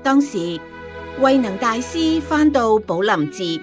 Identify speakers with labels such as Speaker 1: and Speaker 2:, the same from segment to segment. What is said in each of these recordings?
Speaker 1: 當時慧能大師返到寶林寺，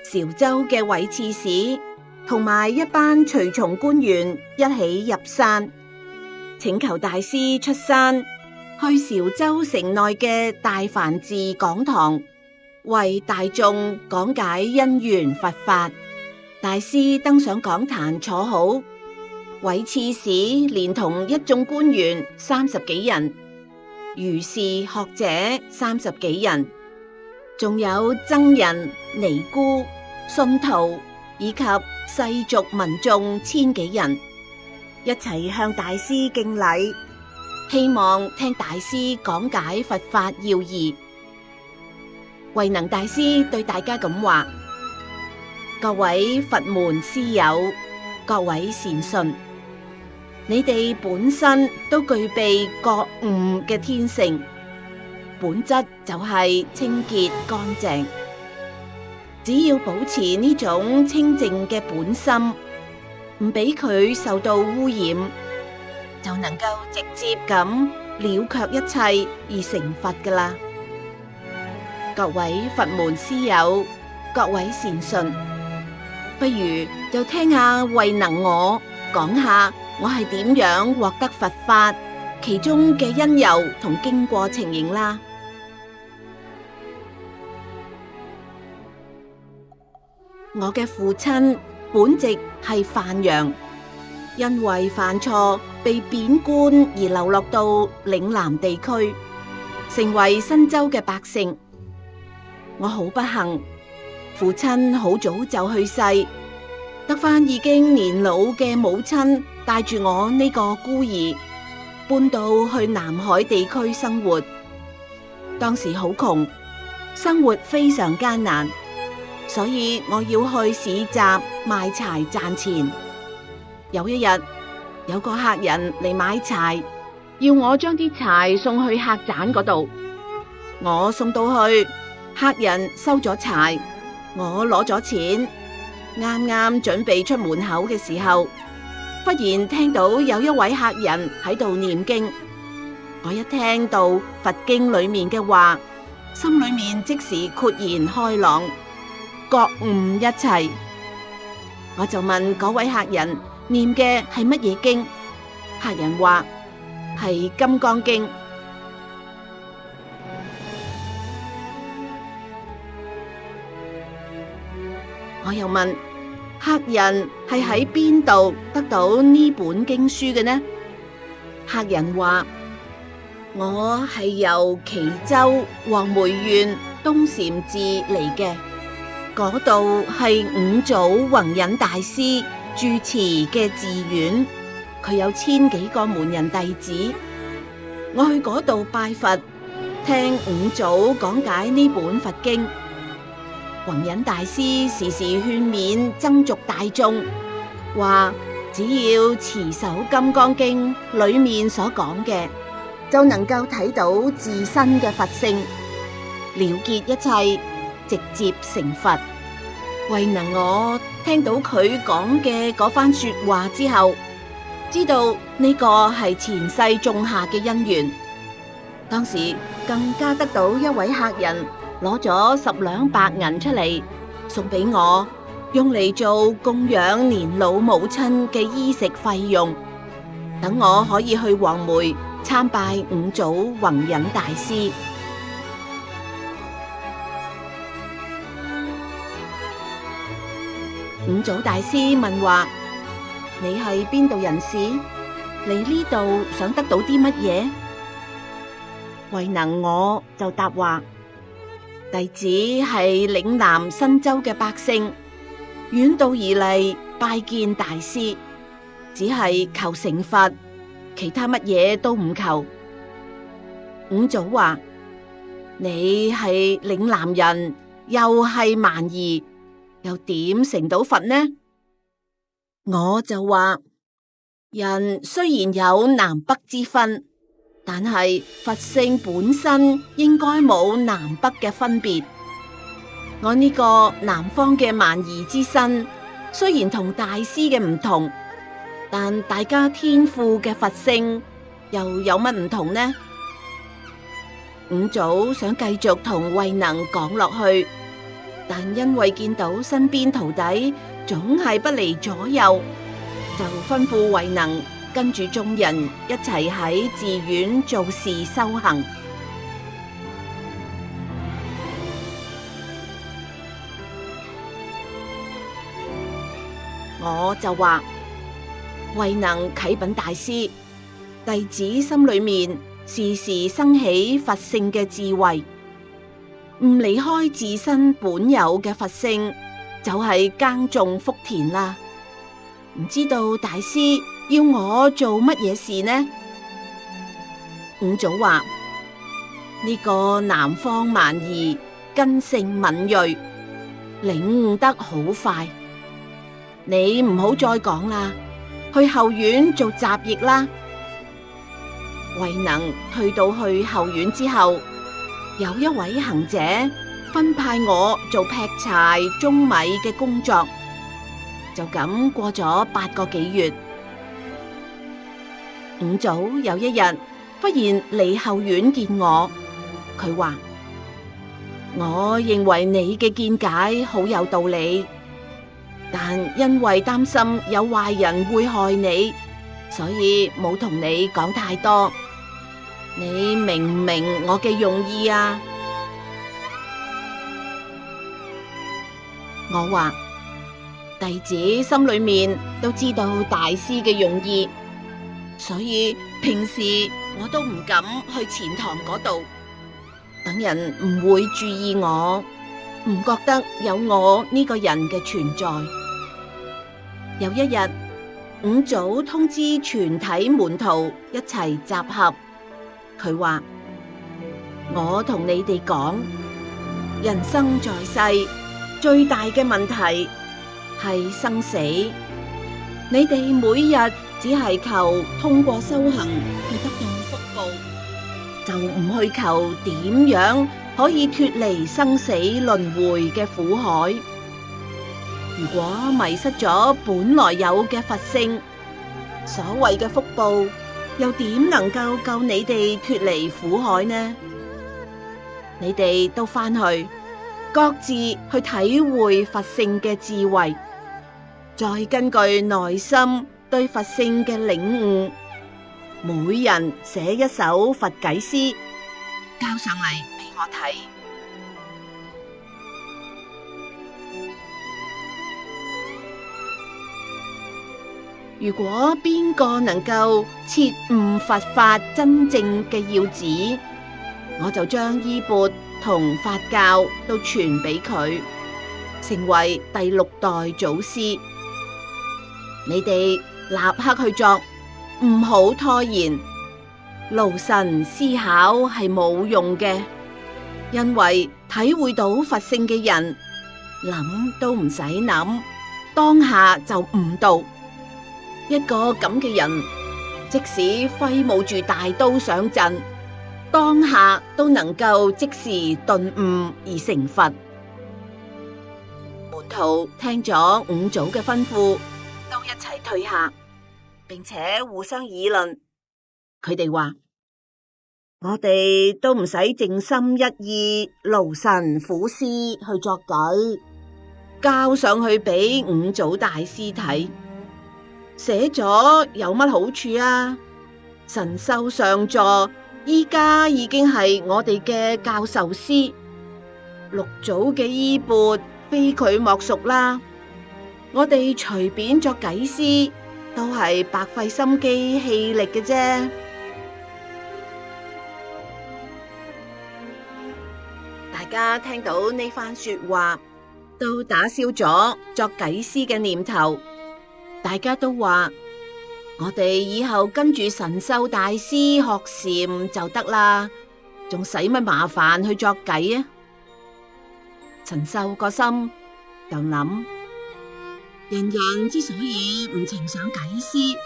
Speaker 1: 韶州嘅韋刺史同埋一班隨從官員一起入山，請求大師出山去韶州城內嘅大梵寺講堂，為大眾講解因緣佛法。大師登上講壇坐好，韋刺史連同一眾官員30幾人，儒士學者30幾人，仲有僧人、尼姑、信徒以及世俗民眾1000幾人，一齊向大師敬禮，希望聽大師講解佛法要義。慧能大師對大家咁話：各位佛門師友，各位善信，你哋本身都具備覺悟嘅天性，本質就係清潔乾淨。只要保持呢種清淨嘅本心，唔俾佢受到污染，就能夠直接咁了卻一切而成佛㗎喇。各位佛門師友，各位善信，不如就聽下慧能我講下我係點樣獲得佛法，其中嘅因由同經過情形啦。我嘅父親本籍係范陽，因為犯錯被貶官而流落到嶺南地區，成為新州嘅百姓。我好不幸，父親好早就去世，得返已經年老嘅母親帶住我呢個孤兒搬到去南海地區生活。當時好窮，生活非常艱難，所以我要去市集賣柴賺錢。有一日，有個客人嚟買柴，要我將啲柴送去客棧嗰度。我送到去，客人收咗柴，我攞咗錢，啱啱準備出門口嘅時候，忽然聽到有一位客人喺度念經。我一聽到佛經裏面嘅話，心裏面即時豁然開朗，覺悟一切。我就問嗰位客人念嘅係乜嘢經？客人話係《金剛經》。我又問客人係喺邊度得到呢本經書嘅呢？客人話我係由蘄州黃梅縣東禪寺嚟嘅，嗰度係五祖弘忍大師住持嘅寺院，佢有1000幾個門人弟子。我去嗰度拜佛，聽五祖講解呢本佛經。弘忍大師時時勸勉僧俗大眾，話只要持守《金剛經》裏面所講嘅，就能夠睇到自身嘅佛性，了結一切，直接成佛。慧能我聽到佢講嘅嗰番說話之後，知道呢個係前世種下嘅因緣。當時更加得到一位客人攞咗10兩白銀出嚟，送俾我，用嚟做供養年老母親嘅衣食費用，等我可以去黃梅參拜五祖弘忍大師。五祖大師問話：你係邊度人士？嚟呢度想得到啲乜嘢？慧能我就答話：弟子係嶺南新州嘅百姓，遠道而嚟拜見大師，只係求成佛，其他乜嘢都唔求。五祖話：你係嶺南人，又係蠻夷，又點成到佛呢？我就話：人雖然有南北之分，但係佛性本身應該冇南北嘅分別。我呢個南方嘅蠻夷之身，雖然同大師嘅唔同，但大家天賦嘅佛性又有乜唔同呢？五祖想繼續同慧能講落去，但因為見到身邊徒弟總係不離左右，就吩咐慧能跟住眾人一齊喺寺院做事修行。我就話，慧能啟稟大師，弟子心裏面時時生起佛性嘅智慧，唔離開自身本有嘅佛性，就係耕種福田啦。唔知道大師要我做乜嘢事呢？五祖話：呢個南方蠻夷根性敏銳，領悟得好快。你唔好再講啦，去後院做雜役啦。慧能退到去後院之後，有一位行者分派我做劈柴舂米嘅工作，就咁過咗8個幾月。五祖有一日忽然嚟後院見我，佢話：我認為你嘅見解好有道理，但因為擔心有壞人會害你，所以冇同你講太多。你明唔明我嘅用意啊？我話，弟子心裏面都知道大師嘅用意，所以平時我都唔敢去前堂嗰度，等人唔會注意我，唔覺得有我呢個人嘅存在。有一日，五祖通知全體門徒一齊集合，佢話：我同你哋講，人生在世最大嘅問題係生死。你哋每日只係求通過修行去得到福報，就唔去求點樣可以脫離生死輪迴嘅苦海。如果迷失咗本來有嘅佛性，所謂嘅福報又點能夠救你哋脫離苦海呢？你哋都返去，各自去體會佛性嘅智慧，再根據內心對佛性嘅領悟，每人寫一首佛偈詩，交上嚟俾我睇。如果邊個能夠徹悟佛法真正嘅要旨，我就將衣缽同法教都傳俾佢，成為第6代祖師。你哋立刻去做，唔好拖延。勞神思考係冇用嘅，因為體會到佛性嘅人，諗都唔使諗，當下就悟到。一個咁嘅人，即使揮舞住大刀上陣，當下都能夠即時頓悟而成佛。門徒聽咗五祖嘅吩咐，都一齊退下，並且互相議論。佢哋話：我哋都唔使靜心一意、勞神苦思去作偈，交上去俾五祖大師睇。寫咗有乜好處啊？神秀上座，依家已經係我哋嘅教授師，6祖嘅衣缽非佢莫屬啦。我哋隨便作偈詩，都係白費心機氣力嘅啫。大家聽到呢番說話，都打消咗作偈詩嘅念頭。大家都話：我哋以後跟住神秀大師學禪就得啦，仲使乜麻煩去作偈啊？神秀個心就諗：人人之所以唔情想偈詩，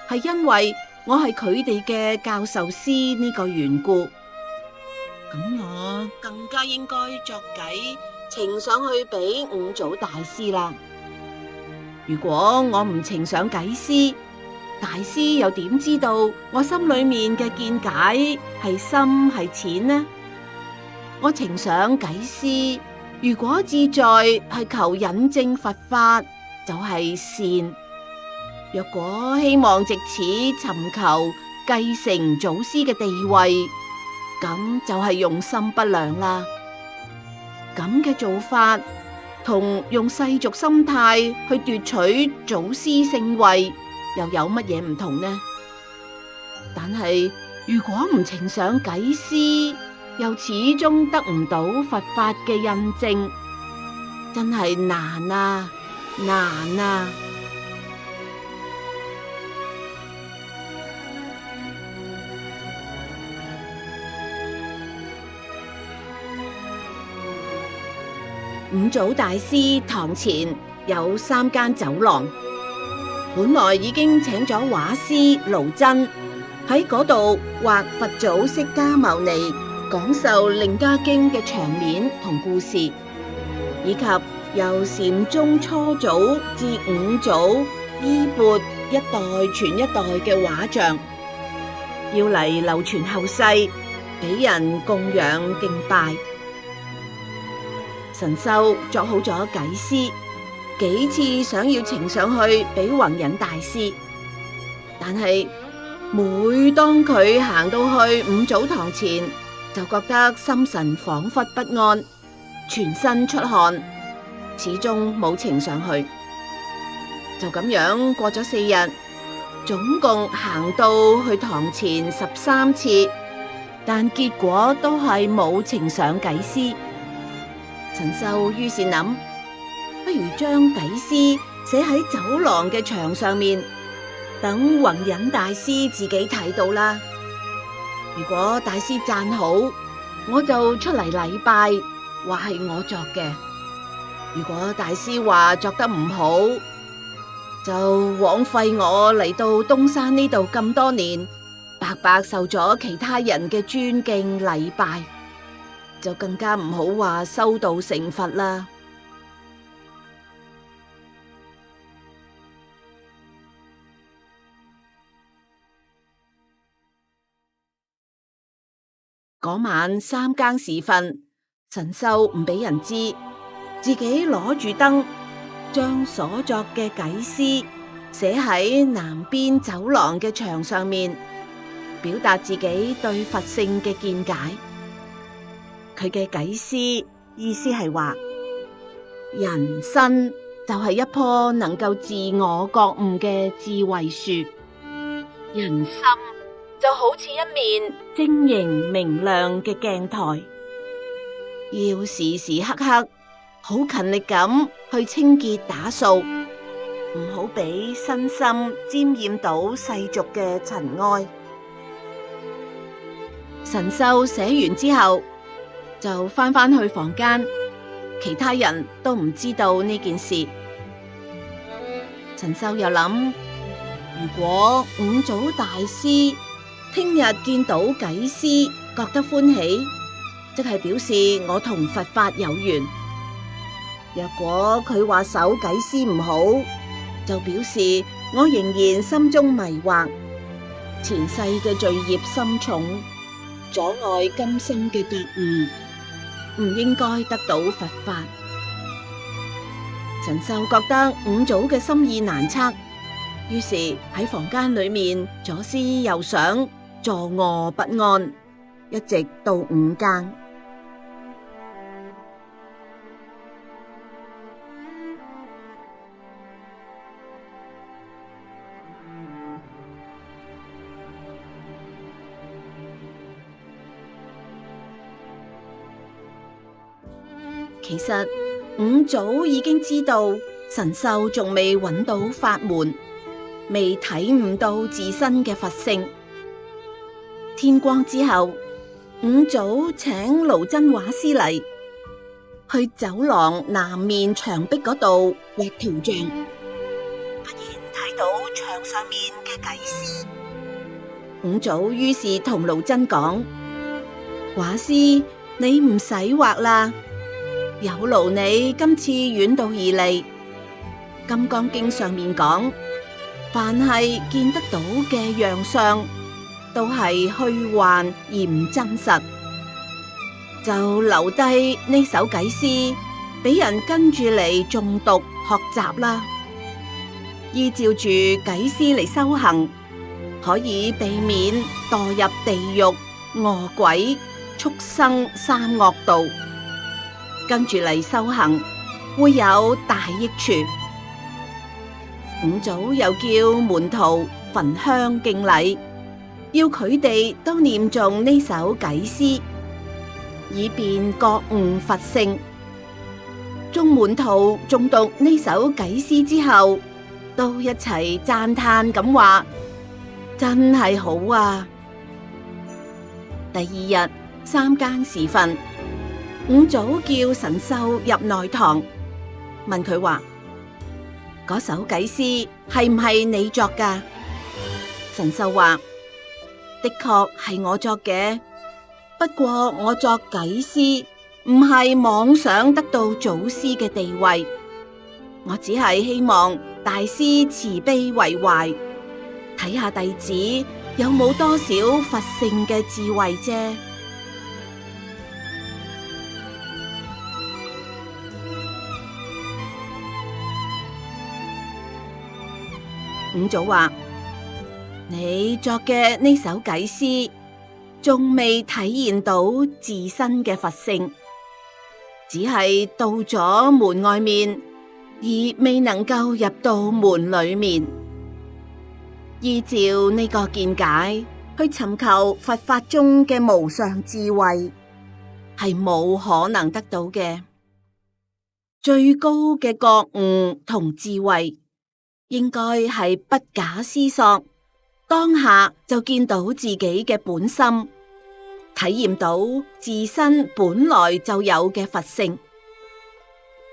Speaker 1: 係因為我係佢哋嘅教授師呢個緣故。咁我更加應該作偈呈上去俾五祖大師啦。如果我唔呈上偈詩，大師又點知道我心裏面嘅見解係深係淺呢？我呈上偈詩，如果志在係求引證佛法，就係善；若果希望借此尋求繼承祖師嘅地位，咁就係用心不良啦。咁嘅做法同用世俗心態去奪取祖師聖位，又有乜嘢唔同呢？但係如果唔呈上偈詩，又始終得唔到佛法嘅印證，真係難啊，難啊！五祖大師堂前有3間酒廊，本來已經請咗畫師盧真喺嗰度畫佛祖釋迦牟尼講授《楞伽經》嘅場面同故事，以及由禪宗初祖至五祖衣缽一代傳一代嘅畫像，要嚟流傳後世，俾人供養敬拜。神秀作好咗偈詩，幾次想要呈上去俾弘忍大師，但係每當佢行到去五祖堂前，就覺得心神恍惚不安，全身出汗，始終冇呈上去。就咁樣過咗4日，總共行到去堂前13次，但結果都係冇呈上偈詩。神秀於是諗，不如將偈詩寫喺酒廊嘅牆上面，等弘忍大師自己睇到啦。如果大師讚好，我就出嚟禮拜，話係我作嘅；如果大師話作得唔好，就枉費我嚟到東山呢度咁多年，白白受咗其他人嘅尊敬禮拜。就更加唔好話修道成佛啦。嗰晚3更時分，神秀唔俾人知，自己攞住燈，將所作嘅偈詩寫喺南邊走廊嘅牆上面，表達自己對佛性嘅見解。佢嘅偈詩意思係話，人生就係一棵能夠自我覺悟嘅智慧樹，人心就好似一面晶瑩明亮嘅鏡台，要時時刻刻好勤力咁去清潔打掃，唔好俾身心沾染到世俗嘅塵埃。神秀寫完之後，就返去房間，其他人都唔知道呢件事。神秀又諗，如果五祖大師聽日見到偈詩覺得歡喜，即係表示我同佛法有緣；若果佢話首偈詩唔好，就表示我仍然心中迷惑，前世嘅罪孽深重，阻礙今生嘅覺悟，唔應該得到佛法。神秀覺得五祖嘅心意難測，於是喺房間裏面左思右想，坐臥不安，一直到5更。其實五祖已經知道神秀仲未揾到法門，未體悟到自身嘅佛性。天光之後，五祖請盧真畫師嚟，去走廊南面牆壁嗰度畫圖像，忽然睇到牆上面嘅偈詩。五祖於是同盧真講：畫師，你唔使畫啦，有勞你今次遠道而嚟。金剛經上面講，凡係見得到嘅樣相，都係虛幻而唔真實。就留低呢首偈詩，俾人跟住嚟誦讀學習啦。依照住偈詩嚟修行，可以避免墮入地獄、餓鬼、畜生三惡道。跟住嚟修行，會有大益處。五祖又叫門徒焚香敬禮，要佢哋都念誦呢首偈詩，以便覺悟佛性。眾門徒誦讀呢首偈詩之後，都一齊讚嘆咁話：真係好啊！第二日三更時分，五祖叫神秀入內堂，問佢話：嗰首偈詩係唔係你作噶？神秀話：的確係我作嘅，不過我作偈詩唔係妄想得到祖師嘅地位，我只係希望大師慈悲為懷，睇下弟子有冇多少佛性嘅智慧啫。五祖話：你作嘅呢首偈詩，仲未體現到自身嘅佛性，只係到咗門外面，而未能夠入到門裏面。依照呢個見解去尋求佛法中嘅無上智慧，係冇可能得到嘅。最高嘅覺悟同智慧，應該係不假思索，當下就見到自己嘅本心，體驗到自身本來就有嘅佛性。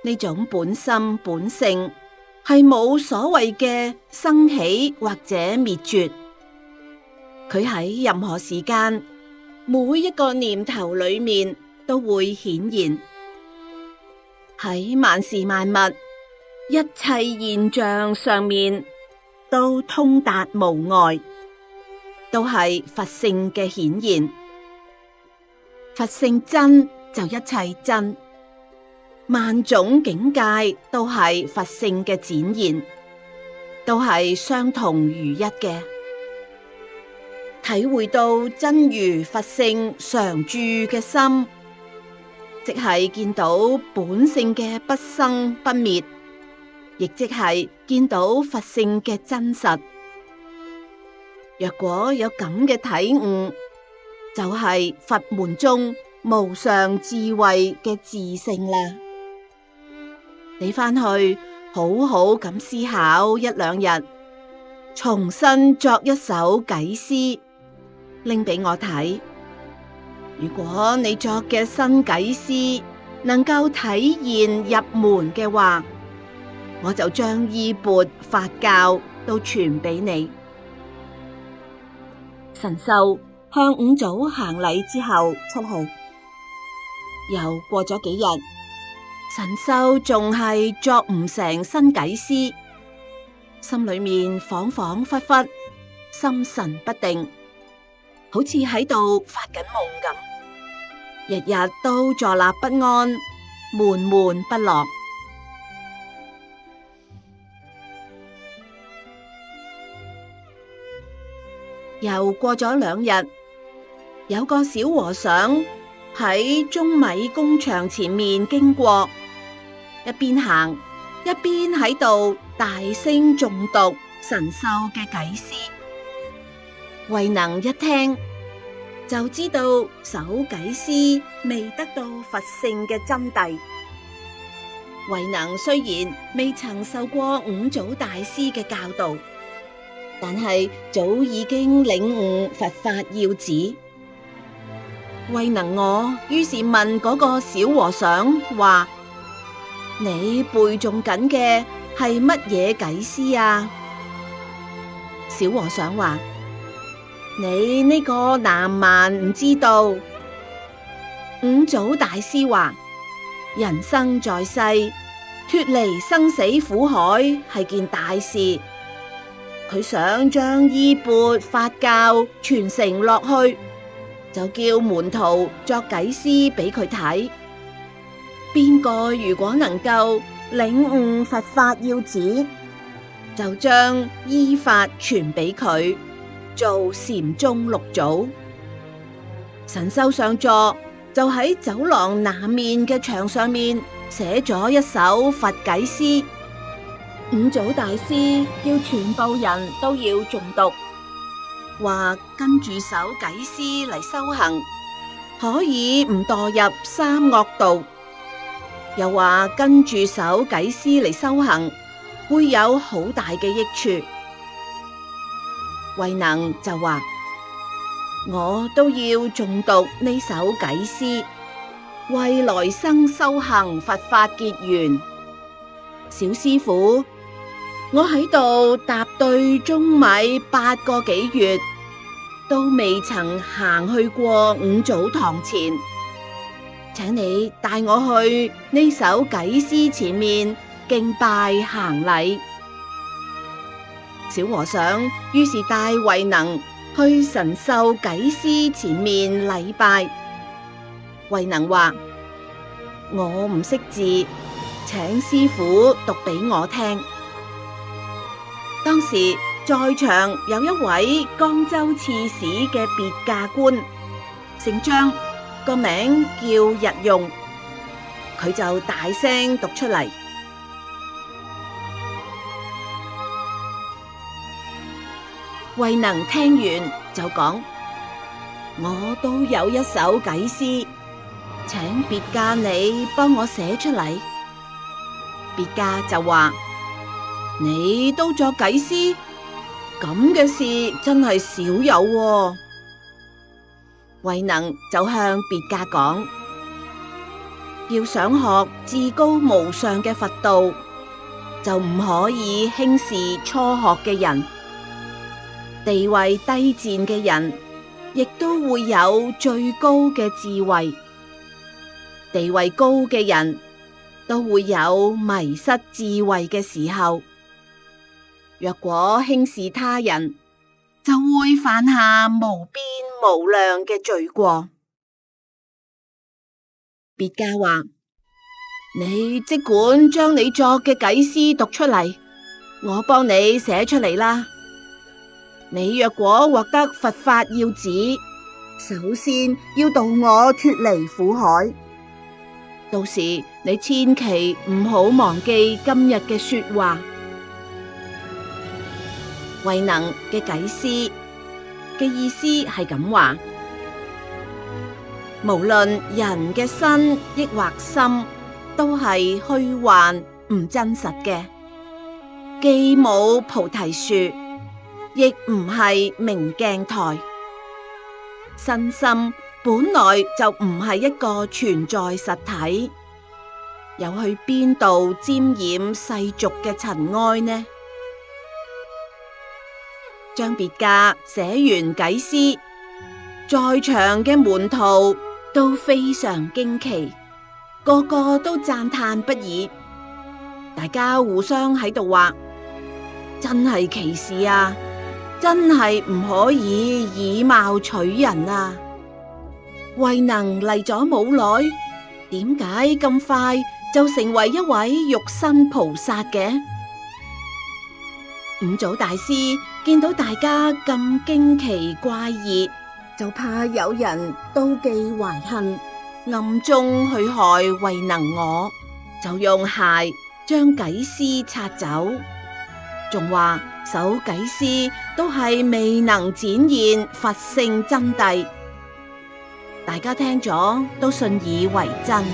Speaker 1: 呢種本心本性係冇所謂嘅生起或者滅絕，佢喺任何時間，每一個念頭裏面都會顯現。喺萬事萬物一切現象上面都通達無礙，都係佛性嘅顯現。佛性真就一切真，萬種境界都係佛性嘅展現，都係相同如一嘅。體會到真如佛性常住嘅心，即係見到本性嘅不生不滅，亦即係見到佛性嘅真實。若果有咁嘅體悟，就係佛門中無上智慧嘅自性啦。你返去好好咁思考一兩日，重新作一首偈詩，拎俾我睇。如果你作嘅新偈詩能夠體現入門嘅話，我就將衣缽法教都傳俾你。神秀向五祖行禮之後出去，又過咗幾日，神秀仲係作唔成新偈詩，心裏面恍恍惚惚，心神不定，好似喺度發緊夢咁，日日都坐立不安，悶悶不樂。又過咗2日，有個小和尚喺舂米工場前面經過，一邊行一邊喺度大聲誦讀神秀嘅偈詩。慧能一聽就知道首偈詩未得到佛性嘅真諦。慧能雖然未曾受過五祖大師嘅教導，但係早已經領悟佛法要旨。慧能我於是問嗰個小和尚話：你背誦緊嘅係乜嘢偈詩啊？小和尚話：你呢個南蠻唔知道。五祖大師話：人生在世，脫離生死苦海係件大事。佢想將衣缽法教傳承落去，就叫門徒作偈詩俾佢睇。邊個如果能夠領悟佛法要旨，就將依法傳俾佢，做禪宗六祖。神秀上座就喺走廊南面嘅牆上面寫咗一首佛偈詩。五祖大師叫全部人都要誦讀，話跟住首偈詩嚟修行，可以唔墮入三惡道。又話跟住首偈詩嚟修行，會有好大嘅益處。慧能就話：我都要誦讀呢首偈詩，為來生修行佛法結緣。小師父，我喺度踏對舂米8個幾月，都未曾行去過五祖堂前，請你帶我去呢首偈詩前面敬拜行禮。小和尚於是帶慧能去神秀偈詩前面禮拜。慧能話：我唔識字，請師父讀俾我聽。當時在場有一位江州刺史嘅別駕官，姓張，個名叫日用，佢就大聲讀出嚟。慧能聽完就講：我都有一首偈詩，請別駕你幫我寫出嚟。別駕就話：你都作偈詩，咁嘅事真係少有喎。慧能就向別駕講：要想學至高無上嘅佛道，就唔可以輕視初學嘅人。地位低賤嘅人，亦都會有最高嘅智慧；地位高嘅人，都會有迷失智慧嘅時候。若果輕視他人，就會犯下無邊無量嘅罪過。別駕話：你即管將你作嘅偈詩讀出嚟，我幫你寫出嚟啦。你若果獲得佛法要旨，首先要度我脫離苦海。到時你千祈唔好忘記今日嘅說話。慧能嘅偈詩嘅意思係咁話：無論人嘅身抑或心，都係虛幻唔真實嘅，既冇菩提樹，亦唔係明鏡台。身心本來就唔係一個存在實體，又去邊度沾染世俗嘅塵埃呢？將別駕寫完偈詩，在場嘅門徒都非常驚奇，個個都讚嘆不已。大家互相喺度話：真係奇事啊！真係唔可以以貌取人啊！慧能嚟咗冇耐，點解咁快就成為一位肉身菩薩嘅？五祖大師見到大家咁驚奇怪異，就怕有人妒忌懷恨，暗中去害慧能我，就用鞋將偈詩擦走，仲話首偈詩都係未能展現佛性真諦。大家聽咗都信以為真。